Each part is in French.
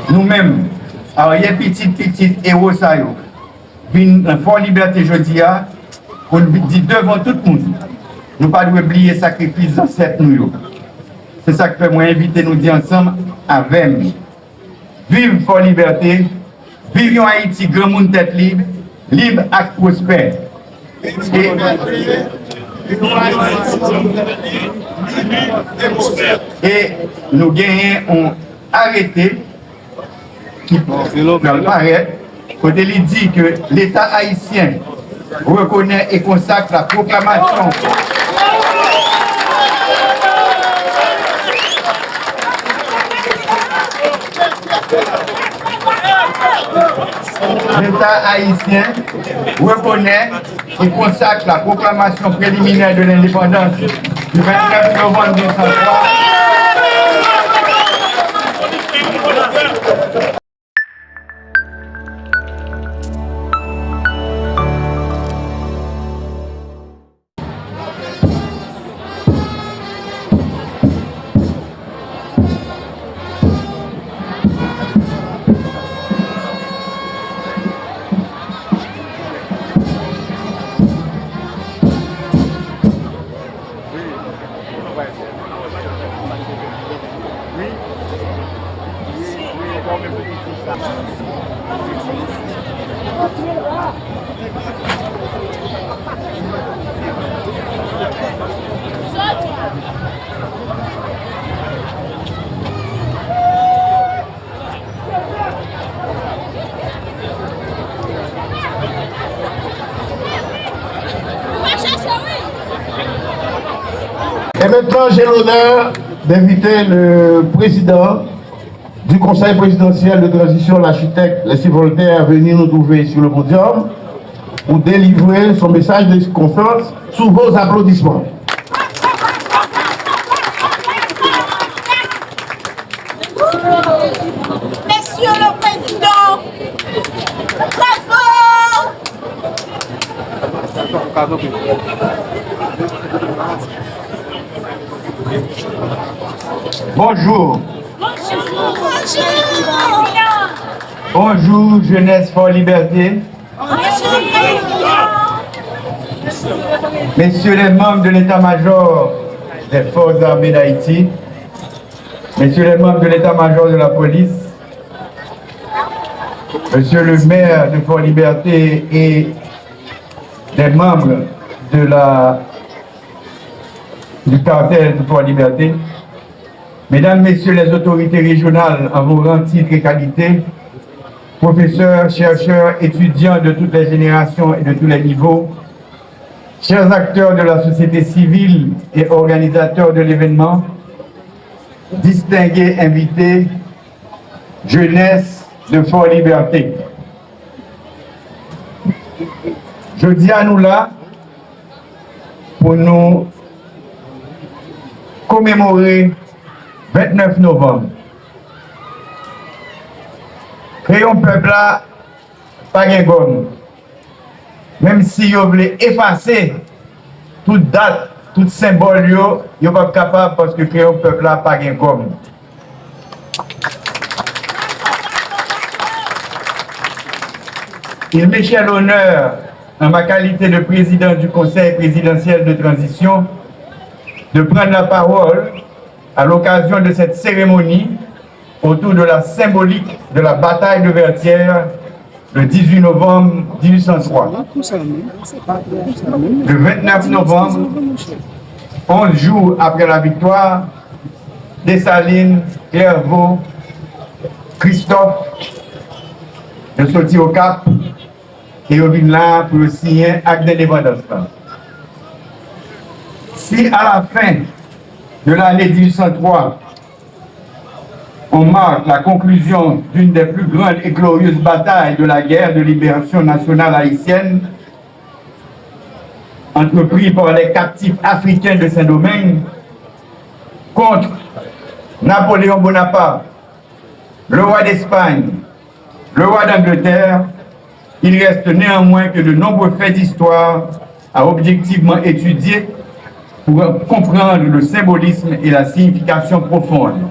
nous-mêmes, arié petit héros ça yo, vin fort liberté jeudi a, pour nous dire devant tout le monde, nous pas oublier le sacrifice d'ancêtres nous. C'est ça que fait moi inviter nous dire ensemble avec nous. Vive fort liberté, vivons Haïti, grand monde tête libre, libre et prospère. Et nous gagnons arrêté qui paraît, côté il dit que l'État haïtien reconnaît et consacre la proclamation l'État haïtien reconnaît et consacre la proclamation préliminaire de l'indépendance du 29 novembre 1903. Et maintenant, j'ai l'honneur d'inviter le président du Conseil présidentiel de transition, l'architecte Leslie Voltaire, à venir nous trouver sur le podium pour délivrer son message de confiance sous vos applaudissements. Monsieur le Président, bravo! Bonjour. Bonjour, jeunesse fort liberté. Messieurs les membres de l'état-major des forces armées d'Haïti, messieurs les membres de l'état-major de la police, monsieur le maire de Fort Liberté et les membres du cartel de Fort Liberté, mesdames, messieurs les autorités régionales en vos rangs, titres et qualités, professeurs, chercheurs, étudiants de toutes les générations et de tous les niveaux, chers acteurs de la société civile et organisateurs de l'événement, distingués invités, jeunesse de Fort Liberté. Je dis à nous là pour nous commémorer 29 novembre. Créons peuple là, pas de gomme. Même si vous voulez effacer toute date, tout symbole, vous n'êtes pas capable parce que créons peuple là, pas de gomme. Il m'est cher l'honneur, en ma qualité de président du Conseil présidentiel de transition, de prendre la parole à l'occasion de cette cérémonie autour de la symbolique de la bataille de Vertières le 18 novembre 1803. Le 29 novembre, 11 jours après la victoire, Dessalines, Clairvaux, Christophe, de sortir au Cap et au là pour signer acte d'indépendance. Si à la fin de l'année 1803, on marque la conclusion d'une des plus grandes et glorieuses batailles de la guerre de libération nationale haïtienne, entreprise par les captifs africains de Saint-Domingue, contre Napoléon Bonaparte, le roi d'Espagne, le roi d'Angleterre, il reste néanmoins que de nombreux faits d'histoire à objectivement étudier pour comprendre le symbolisme et la signification profonde.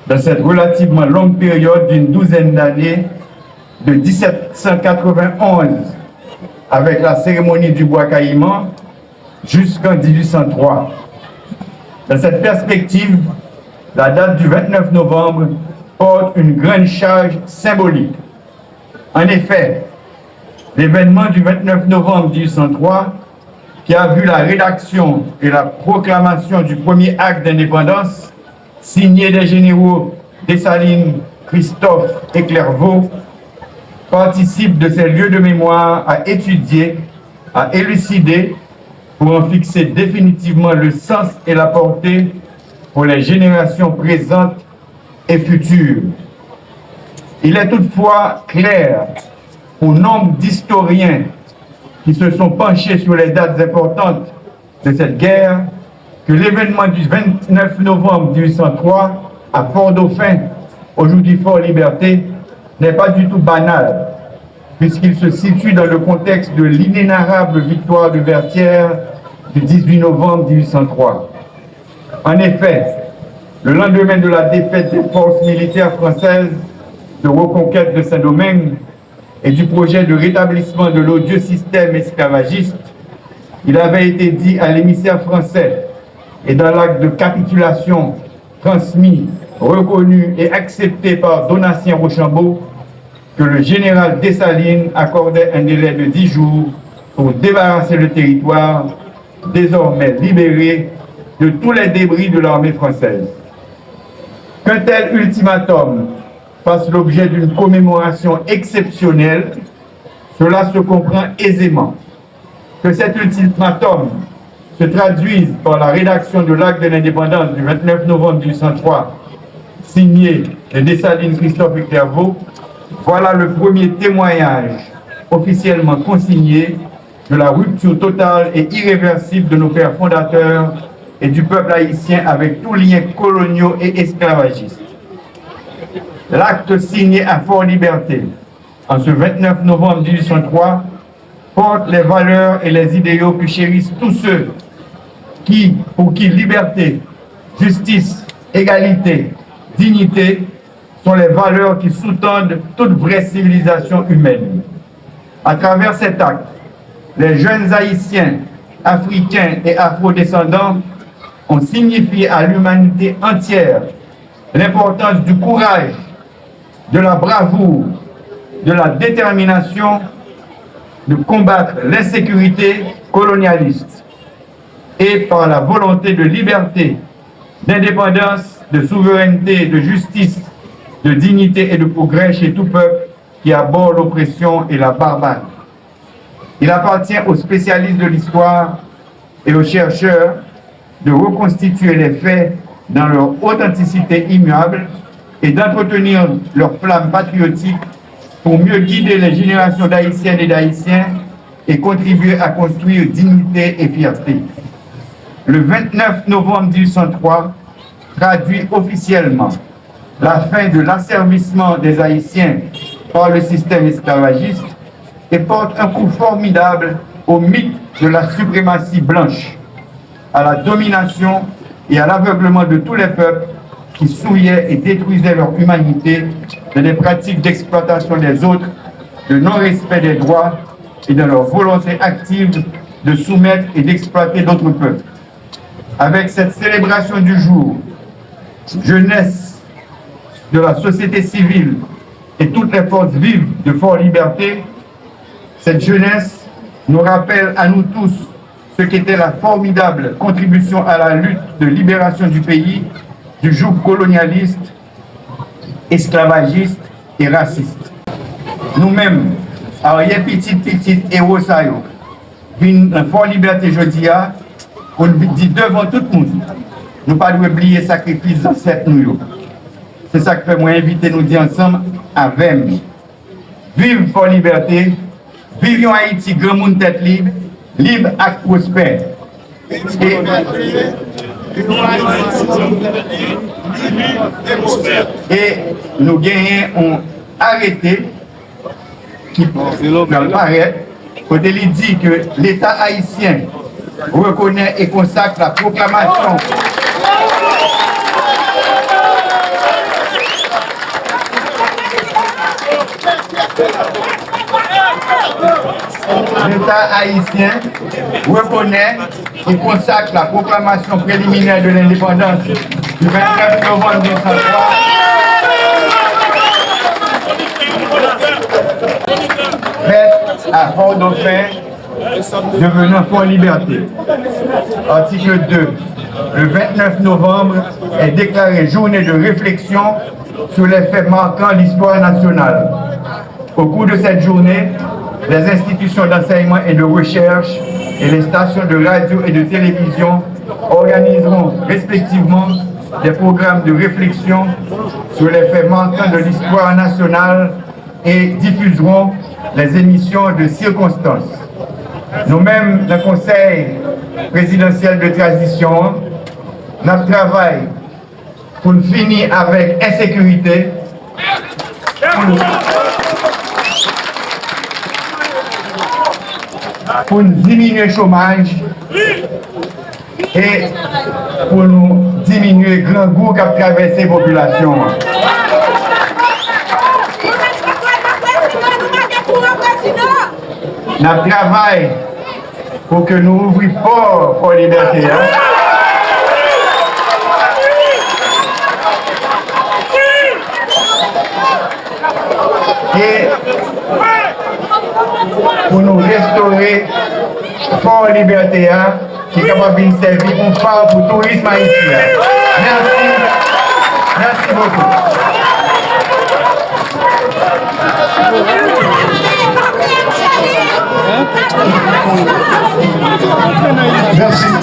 dans cette relativement longue période d'une douzaine d'années, de 1791 avec la cérémonie du bois caïman jusqu'en 1803. Dans cette perspective, la date du 29 novembre porte une grande charge symbolique. En effet, l'événement du 29 novembre 1803, qui a vu la rédaction et la proclamation du premier acte d'indépendance, signé des généraux Dessalines, Christophe et Clairvaux, participe de ces lieux de mémoire à étudier, à élucider, pour en fixer définitivement le sens et la portée pour les générations présentes et futures. Il est toutefois clair au nombre d'historiens qui se sont penchés sur les dates importantes de cette guerre que l'événement du 29 novembre 1803 à Fort-Dauphin, aujourd'hui Fort-Liberté, n'est pas du tout banal, puisqu'il se situe dans le contexte de l'inénarrable victoire de Vertières du 18 novembre 1803. En effet, le lendemain de la défaite des forces militaires françaises de reconquête de Saint-Domingue et du projet de rétablissement de l'odieux système esclavagiste, il avait été dit à l'émissaire français et dans l'acte de capitulation transmis, reconnu et accepté par Donatien Rochambeau que le général Dessalines accordait un délai de 10 jours pour débarrasser le territoire, désormais libéré de tous les débris de l'armée française. Qu'un tel ultimatum fasse l'objet d'une commémoration exceptionnelle, cela se comprend aisément. Que cet ultimatum se traduise par la rédaction de l'acte de l'indépendance du 29 novembre 1803, signé de Dessalines, Christophe et Clairvaux, voilà le premier témoignage officiellement consigné de la rupture totale et irréversible de nos pères fondateurs et du peuple haïtien avec tous liens coloniaux et esclavagistes. L'acte signé à Fort-Liberté, en ce 29 novembre 1803, porte les valeurs et les idéaux que chérissent tous ceux pour qui liberté, justice, égalité, dignité sont les valeurs qui sous-tendent toute vraie civilisation humaine. À travers cet acte, les jeunes Haïtiens, Africains et Afro-descendants ont signifié à l'humanité entière l'importance du courage, de la bravoure, de la détermination de combattre l'insécurité colonialiste et par la volonté de liberté, d'indépendance, de souveraineté, de justice, de dignité et de progrès chez tout peuple qui aborde l'oppression et la barbarie. Il appartient aux spécialistes de l'histoire et aux chercheurs de reconstituer les faits dans leur authenticité immuable et d'entretenir leur flamme patriotique pour mieux guider les générations d'Haïtiennes et d'Haïtiens et contribuer à construire dignité et fierté. Le 29 novembre 1803 traduit officiellement la fin de l'asservissement des Haïtiens par le système esclavagiste et porte un coup formidable au mythe de la suprématie blanche, à la domination et à l'aveuglement de tous les peuples qui souillaient et détruisaient leur humanité dans des pratiques d'exploitation des autres, de non-respect des droits et dans leur volonté active de soumettre et d'exploiter d'autres peuples. Avec cette célébration du jour, jeunesse de la société civile et toutes les forces vives de Fort-Liberté, cette jeunesse nous rappelle à nous tous ce qu'était la formidable contribution à la lutte de libération du pays du joug colonialiste, esclavagiste et raciste. Nous-mêmes, arrière petit héros ça yo, vin Fort-Liberté jeudi a, on dit devant tout le monde, nous pas oublier le sacrifice d'ancêtres nous. C'est ça que fait moi inviter nous dire ensemble avec nous. Vive Fort-Liberté, vive Haïti, grand monde tête libre, libre et prospère. Et nous gagnons arrêté qui paraît, quand il dit que l'État haïtien reconnaît et consacre la proclamation L'État haïtien reconnaît et consacre la proclamation préliminaire de l'indépendance du 29 novembre 1903 faite à Fort-Dauphin, devenant Fort-Liberté. Article 2. Le 29 novembre est déclaré journée de réflexion sur les faits marquant l'histoire nationale. Au cours de cette journée, les institutions d'enseignement et de recherche et les stations de radio et de télévision organiseront respectivement des programmes de réflexion sur les faits marquants de l'histoire nationale et diffuseront les émissions de circonstances. Nous-mêmes, le Conseil présidentiel de transition, notre travail pour finir avec insécurité, pour diminuer le chômage et pour nous diminuer le grand goût qui a traversé la population. Notre travail pour que nous ouvrions pas pour la liberté. Et pour nous restaurer Fort Liberté qui est capable de servir comme phare pour le tourisme haïtien. Merci. Merci beaucoup.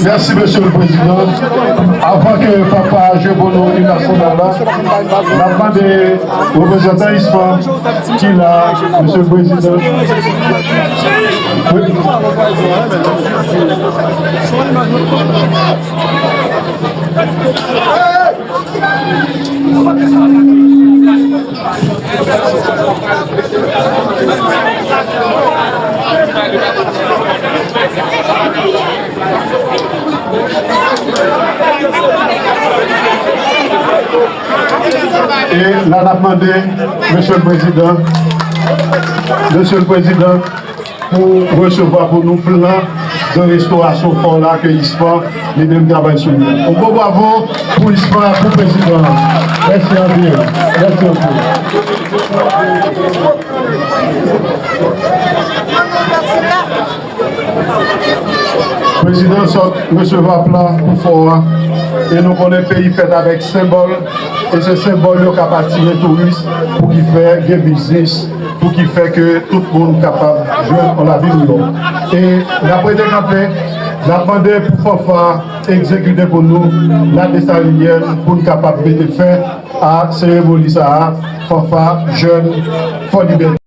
Merci, Monsieur le Président. Avant que Papa Jebono il national là, la part des représentants ISPA qui là, Monsieur le Président. Oui. Et là, on a demandé, Monsieur le Président, pour recevoir pour nous plein de restauration fort là que l'ISPA, les mêmes travail sur nous. Un bon bravo pour l'ISPA, pour le Président. Merci à vous. Merci à vous. Président sort recevoir plan pour fort. Et nous connaissons le pays fait avec symbole. Et ce symbole est capable d'attirer les touristes pour qu'il fasse des business, pour qu'il fasse que tout le monde est capable de jouer dans la ville. Et d'après des campagnes, nous avons demandé pour Fafa exécuter pour nous la dessalinienne pour nous capables de faire à cérémonie ça, Fafa jeune, Fort Liberté.